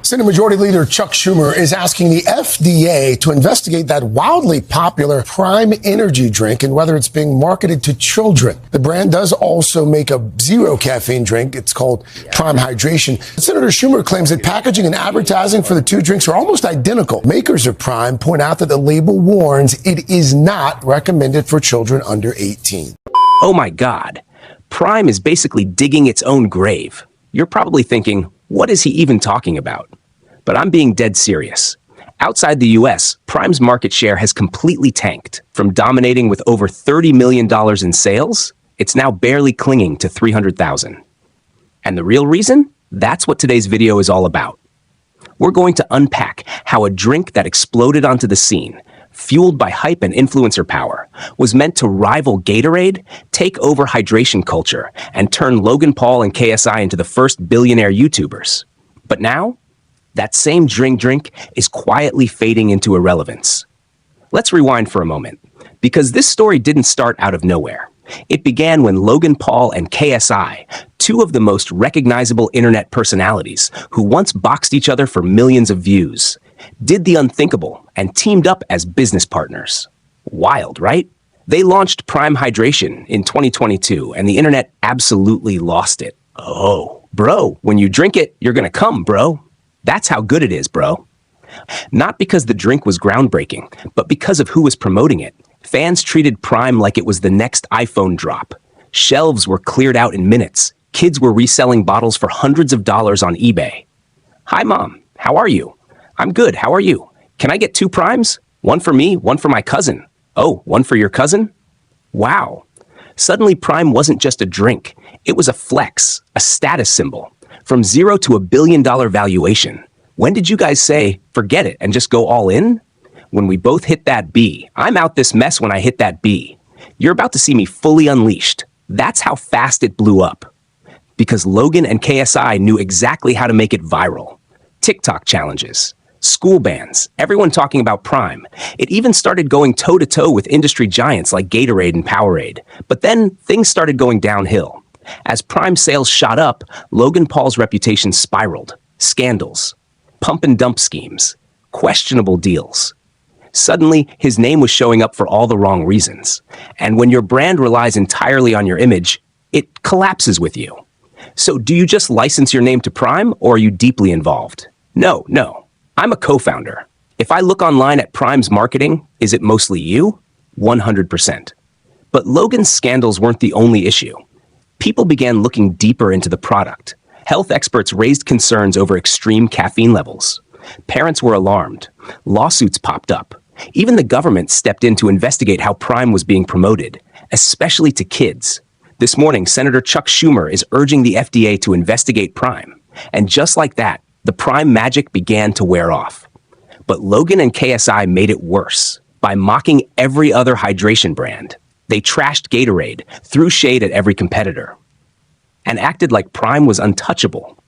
Senate Majority Leader Chuck Schumer is asking the FDA to investigate that wildly popular Prime energy drink and whether it's being marketed to children. The brand does also make a zero caffeine drink. It's called Prime Hydration. Senator Schumer claims that packaging and advertising for the two drinks are almost identical. Makers of Prime point out that the label warns it is not recommended for children under 18. Oh my God. Prime is basically digging its own grave. You're probably thinking, what is he even talking about? But I'm being dead serious. Outside the US, Prime's market share has completely tanked. From dominating with over $30 million in sales, it's now barely clinging to 300,000. And the real reason? That's what today's video is all about. We're going to unpack how a drink that exploded onto the scene, fueled by hype and influencer power, was meant to rival Gatorade, take over hydration culture, and turn Logan Paul and KSI into the first billionaire YouTubers. But now, that same drink is quietly fading into irrelevance. Let's rewind for a moment, because this story didn't start out of nowhere. It began when Logan Paul and KSI, two of the most recognizable internet personalities who once boxed each other for millions of views, did the unthinkable and teamed up as business partners. Wild, right? They launched Prime Hydration in 2022, and the internet absolutely lost it. Oh, bro, when you drink it, you're gonna come, bro. That's how good it is, bro. Not because the drink was groundbreaking, but because of who was promoting it. Fans treated Prime like it was the next iPhone drop. Shelves were cleared out in minutes. Kids were reselling bottles for hundreds of dollars on eBay. Hi, Mom. How are you? I'm good. How are you? Can I get 2 Primes? One for me, one for my cousin. Oh, one for your cousin? Wow. Suddenly, Prime wasn't just a drink. It was a flex, a status symbol. From $0 to $1 billion valuation. When did you guys say, forget it and just go all in? When we both hit that B. I'm out this mess when I hit that B. You're about to see me fully unleashed. That's how fast it blew up. Because Logan and KSI knew exactly how to make it viral. TikTok challenges, school bans, everyone talking about Prime. It even started going toe-to-toe with industry giants like Gatorade and Powerade. But then things started going downhill. As Prime sales shot up, Logan Paul's reputation spiraled. Scandals, pump and dump schemes, questionable deals. Suddenly, his name was showing up for all the wrong reasons. And when your brand relies entirely on your image, it collapses with you. So do you just license your name to Prime, or are you deeply involved? No. I'm a co-founder. If I look online at Prime's marketing, is it mostly you? 100%. But Logan's scandals weren't the only issue. People began looking deeper into the product. Health experts raised concerns over extreme caffeine levels. Parents were alarmed. Lawsuits popped up. Even the government stepped in to investigate how Prime was being promoted, especially to kids. This morning, Senator Chuck Schumer is urging the FDA to investigate Prime. And just like that, the Prime magic began to wear off. But Logan and KSI made it worse by mocking every other hydration brand. They trashed Gatorade, threw shade at every competitor, and acted like Prime was untouchable.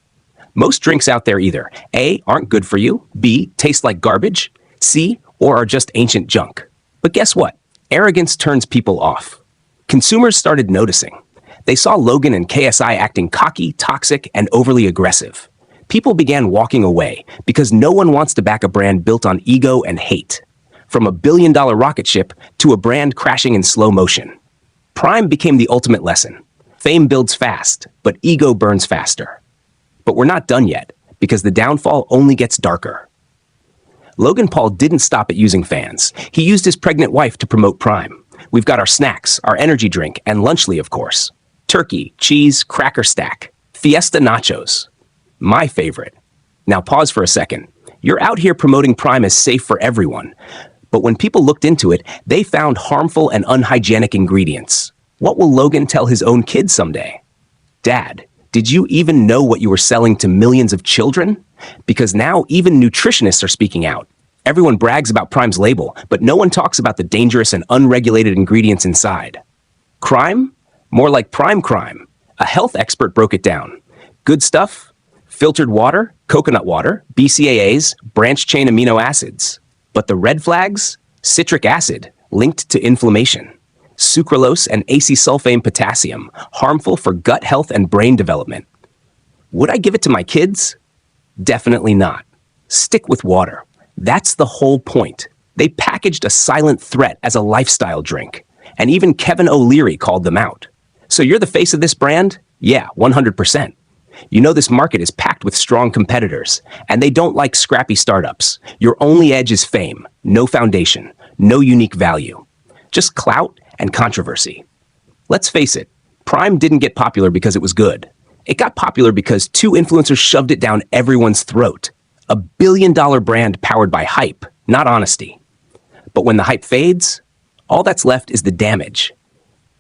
Most drinks out there either A, aren't good for you, B, taste like garbage, C, or are just ancient junk. But guess what? Arrogance turns people off. Consumers started noticing. They saw Logan and KSI acting cocky, toxic, and overly aggressive. People began walking away because no one wants to back a brand built on ego and hate. From a billion-dollar rocket ship to a brand crashing in slow motion. Prime became the ultimate lesson. Fame builds fast, but ego burns faster. But we're not done yet, because the downfall only gets darker. Logan Paul didn't stop at using fans. He used his pregnant wife to promote Prime. We've got our snacks, our energy drink, and Lunchly, of course. Turkey, cheese, cracker stack, Fiesta nachos. My favorite. Now pause for a second. You're out here promoting Prime as safe for everyone. But when people looked into it, they found harmful and unhygienic ingredients. What will Logan tell his own kids someday? Dad, did you even know what you were selling to millions of children? Because now even nutritionists are speaking out. Everyone brags about Prime's label, but no one talks about the dangerous and unregulated ingredients inside. Crime? More like prime crime. A health expert broke it down. Good stuff? Filtered water, coconut water, BCAAs, branched-chain amino acids. But the red flags? Citric acid, linked to inflammation. Sucralose and acetylsulfame potassium, harmful for gut health and brain development. Would I give it to my kids? Definitely not. Stick with water. That's the whole point. They packaged a silent threat as a lifestyle drink, and even Kevin O'Leary called them out. So you're the face of this brand? Yeah, 100%. You know this market is packed with strong competitors, and they don't like scrappy startups. Your only edge is fame, no foundation, no unique value. Just clout and controversy. Let's face it, Prime didn't get popular because it was good. It got popular because two influencers shoved it down everyone's throat. A billion-dollar brand powered by hype, not honesty. But when the hype fades, all that's left is the damage.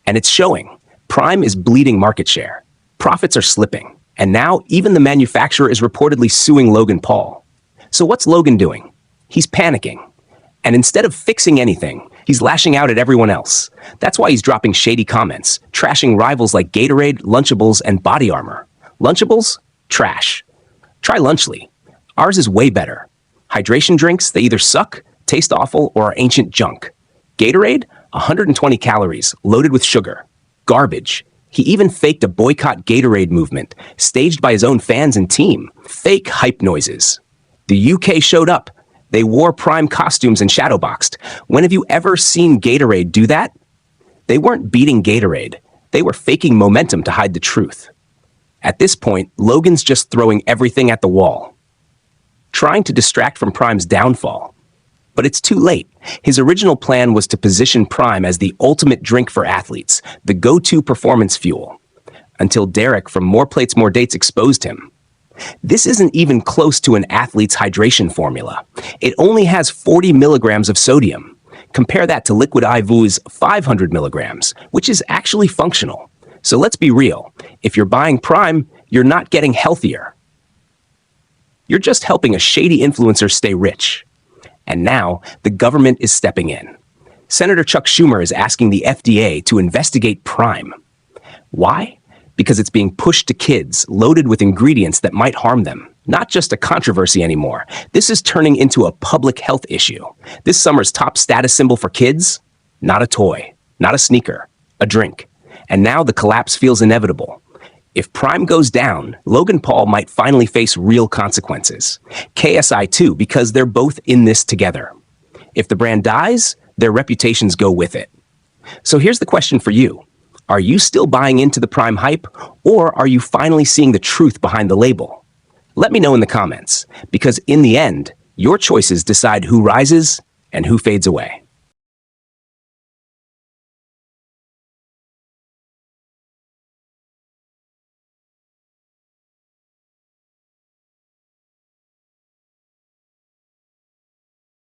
And it's showing. Prime is bleeding market share. Profits are slipping. And now even the manufacturer is reportedly suing Logan Paul. So what's Logan doing? He's panicking. And instead of fixing anything, he's lashing out at everyone else. That's why he's dropping shady comments, trashing rivals like Gatorade, Lunchables, and Body Armor. Lunchables? Trash. Try Lunchly. Ours is way better. Hydration drinks, they either suck, taste awful, or are ancient junk. Gatorade? 120 calories, loaded with sugar. Garbage. He even faked a boycott Gatorade movement, staged by his own fans and team. Fake hype noises. The UK showed up. They wore Prime costumes and shadowboxed. When have you ever seen Gatorade do that? They weren't beating Gatorade. They were faking momentum to hide the truth. At this point, Logan's just throwing everything at the wall, trying to distract from Prime's downfall. But it's too late. His original plan was to position Prime as the ultimate drink for athletes, the go-to performance fuel, until Derek from More Plates, More Dates exposed him. This isn't even close to an athlete's hydration formula. It only has 40 milligrams of sodium. Compare that to Liquid IV's 500 milligrams, which is actually functional. So let's be real. If you're buying Prime, you're not getting healthier. You're just helping a shady influencer stay rich. And now, the government is stepping in. Senator Chuck Schumer is asking the FDA to investigate Prime. Why? Because it's being pushed to kids, loaded with ingredients that might harm them. Not just a controversy anymore. This is turning into a public health issue. This summer's top status symbol for kids? Not a toy, not a sneaker, a drink. And now the collapse feels inevitable. If Prime goes down, Logan Paul might finally face real consequences. KSI too, because they're both in this together. If the brand dies, their reputations go with it. So here's the question for you. Are you still buying into the Prime hype, or are you finally seeing the truth behind the label? Let me know in the comments, because in the end, your choices decide who rises and who fades away.